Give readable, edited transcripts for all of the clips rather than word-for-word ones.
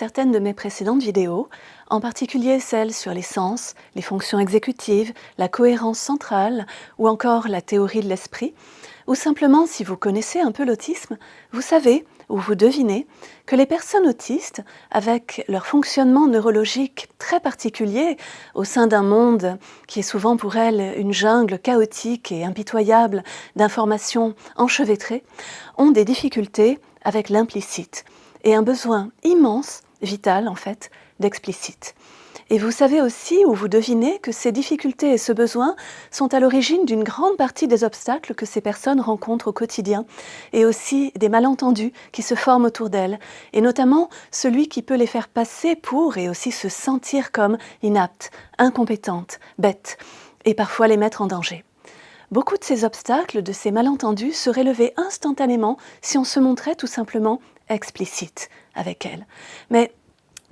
certaines de mes précédentes vidéos, en particulier celles sur les sens, les fonctions exécutives, la cohérence centrale ou encore la théorie de l'esprit, ou simplement si vous connaissez un peu l'autisme, vous savez ou vous devinez que les personnes autistes, avec leur fonctionnement neurologique très particulier au sein d'un monde qui est souvent pour elles une jungle chaotique et impitoyable d'informations enchevêtrées, ont des difficultés avec l'implicite et un besoin immense, vital en fait, d'explicite. Et vous savez aussi, ou vous devinez, que ces difficultés et ce besoin sont à l'origine d'une grande partie des obstacles que ces personnes rencontrent au quotidien, et aussi des malentendus qui se forment autour d'elles, et notamment celui qui peut les faire passer pour et aussi se sentir comme inaptes, incompétentes, bêtes, et parfois les mettre en danger. Beaucoup de ces obstacles, de ces malentendus, seraient levés instantanément si on se montrait tout simplement explicite avec elles. Mais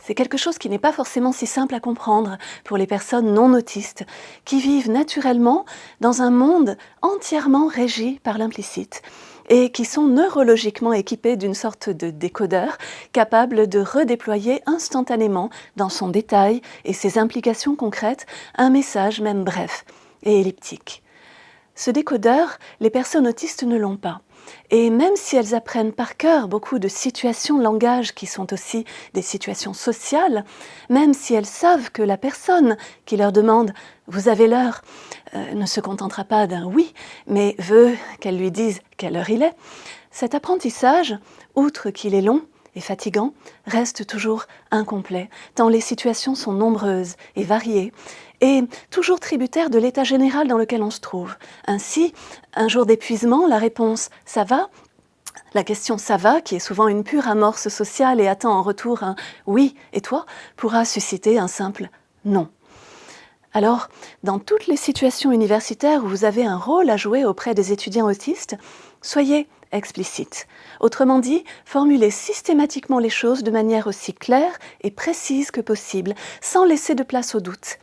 c'est quelque chose qui n'est pas forcément si simple à comprendre pour les personnes non autistes, qui vivent naturellement dans un monde entièrement régi par l'implicite et qui sont neurologiquement équipés d'une sorte de décodeur capable de redéployer instantanément dans son détail et ses implications concrètes un message même bref et elliptique. Ce décodeur, les personnes autistes ne l'ont pas. Et même si elles apprennent par cœur beaucoup de situations de langage qui sont aussi des situations sociales, même si elles savent que la personne qui leur demande « vous avez l'heure » ne se contentera pas d'un « oui », mais veut qu'elle lui dise quelle heure il est, cet apprentissage, outre qu'il est long et fatigant, reste toujours incomplet, tant les situations sont nombreuses et variées, et toujours tributaire de l'état général dans lequel on se trouve. Ainsi, un jour d'épuisement, la réponse « ça va ?» La question « ça va ?» qui est souvent une pure amorce sociale et attend en retour un « oui, et toi ?» pourra susciter un simple « non ». Alors, dans toutes les situations universitaires où vous avez un rôle à jouer auprès des étudiants autistes, soyez explicite. Autrement dit, formulez systématiquement les choses de manière aussi claire et précise que possible, sans laisser de place au doute.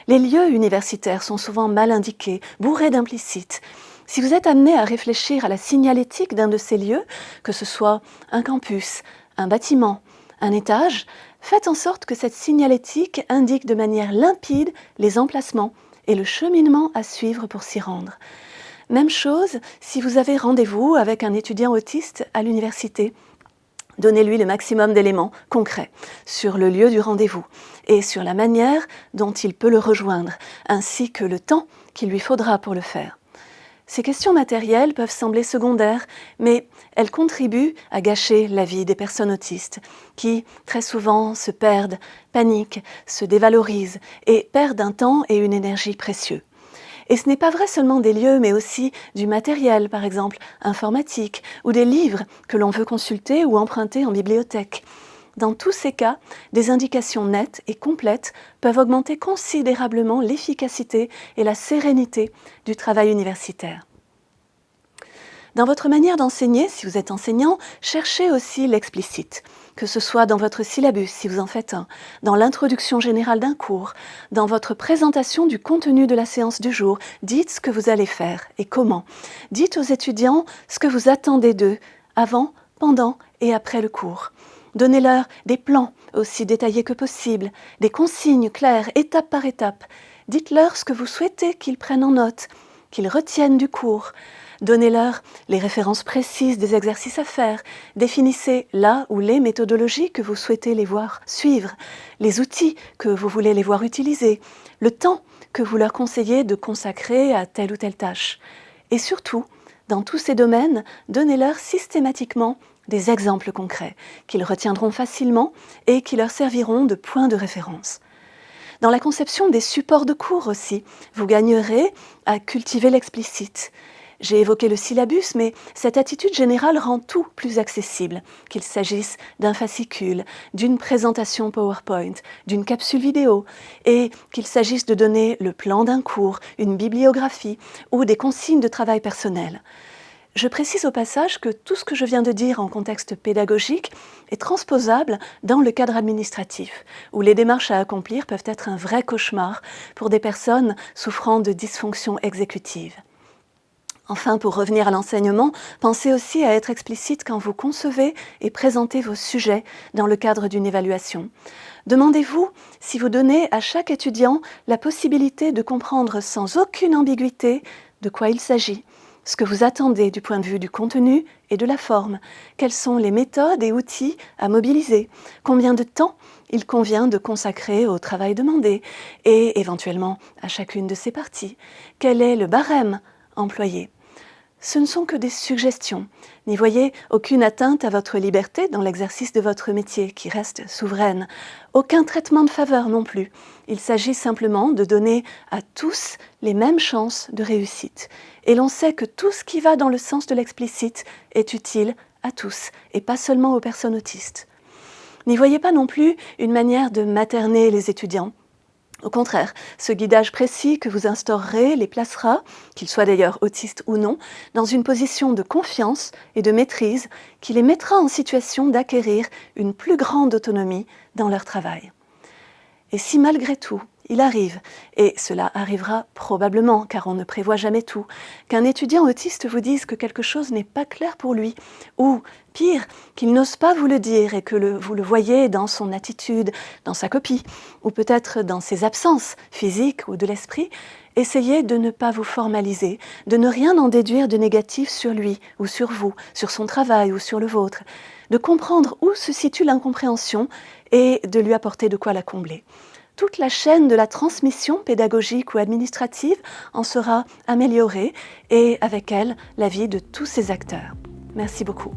Les lieux universitaires sont souvent mal indiqués, bourrés d'implicites. Si vous êtes amené à réfléchir à la signalétique d'un de ces lieux, que ce soit un campus, un bâtiment, un étage, faites en sorte que cette signalétique indique de manière limpide les emplacements et le cheminement à suivre pour s'y rendre. Même chose si vous avez rendez-vous avec un étudiant autiste à l'université. Donnez-lui le maximum d'éléments concrets sur le lieu du rendez-vous et sur la manière dont il peut le rejoindre, ainsi que le temps qu'il lui faudra pour le faire. Ces questions matérielles peuvent sembler secondaires, mais elles contribuent à gâcher la vie des personnes autistes, qui très souvent se perdent, paniquent, se dévalorisent et perdent un temps et une énergie précieux. Et ce n'est pas vrai seulement des lieux, mais aussi du matériel, par exemple informatique, ou des livres que l'on veut consulter ou emprunter en bibliothèque. Dans tous ces cas, des indications nettes et complètes peuvent augmenter considérablement l'efficacité et la sérénité du travail universitaire. Dans votre manière d'enseigner, si vous êtes enseignant, cherchez aussi l'explicite, que ce soit dans votre syllabus, si vous en faites un, dans l'introduction générale d'un cours, dans votre présentation du contenu de la séance du jour. Dites ce que vous allez faire et comment. Dites aux étudiants ce que vous attendez d'eux, avant, pendant et après le cours. Donnez-leur des plans aussi détaillés que possible, des consignes claires, étape par étape. Dites-leur ce que vous souhaitez qu'ils prennent en note, qu'ils retiennent du cours. Donnez-leur les références précises des exercices à faire. Définissez la ou les méthodologies que vous souhaitez les voir suivre, les outils que vous voulez les voir utiliser, le temps que vous leur conseillez de consacrer à telle ou telle tâche. Et surtout, dans tous ces domaines, donnez-leur systématiquement des exemples concrets qu'ils retiendront facilement et qui leur serviront de point de référence. Dans la conception des supports de cours aussi, vous gagnerez à cultiver l'explicite. J'ai évoqué le syllabus, mais cette attitude générale rend tout plus accessible, qu'il s'agisse d'un fascicule, d'une présentation PowerPoint, d'une capsule vidéo, et qu'il s'agisse de donner le plan d'un cours, une bibliographie ou des consignes de travail personnel. Je précise au passage que tout ce que je viens de dire en contexte pédagogique est transposable dans le cadre administratif, où les démarches à accomplir peuvent être un vrai cauchemar pour des personnes souffrant de dysfonction exécutive. Enfin, pour revenir à l'enseignement, pensez aussi à être explicite quand vous concevez et présentez vos sujets dans le cadre d'une évaluation. Demandez-vous si vous donnez à chaque étudiant la possibilité de comprendre sans aucune ambiguïté de quoi il s'agit, ce que vous attendez du point de vue du contenu et de la forme, quelles sont les méthodes et outils à mobiliser, combien de temps il convient de consacrer au travail demandé et éventuellement à chacune de ces parties, quel est le barème employé. Ce ne sont que des suggestions. N'y voyez aucune atteinte à votre liberté dans l'exercice de votre métier, qui reste souveraine. Aucun traitement de faveur non plus. Il s'agit simplement de donner à tous les mêmes chances de réussite. Et l'on sait que tout ce qui va dans le sens de l'explicite est utile à tous, et pas seulement aux personnes autistes. N'y voyez pas non plus une manière de materner les étudiants. Au contraire, ce guidage précis que vous instaurerez les placera, qu'ils soient d'ailleurs autistes ou non, dans une position de confiance et de maîtrise qui les mettra en situation d'acquérir une plus grande autonomie dans leur travail. Et si malgré tout, il arrive, et cela arrivera probablement car on ne prévoit jamais tout, qu'un étudiant autiste vous dise que quelque chose n'est pas clair pour lui, ou pire, qu'il n'ose pas vous le dire et que vous le voyez dans son attitude, dans sa copie, ou peut-être dans ses absences physiques ou de l'esprit, essayez de ne pas vous formaliser, de ne rien en déduire de négatif sur lui ou sur vous, sur son travail ou sur le vôtre, de comprendre où se situe l'incompréhension et de lui apporter de quoi la combler. Toute la chaîne de la transmission pédagogique ou administrative en sera améliorée et avec elle la vie de tous ces acteurs. Merci beaucoup.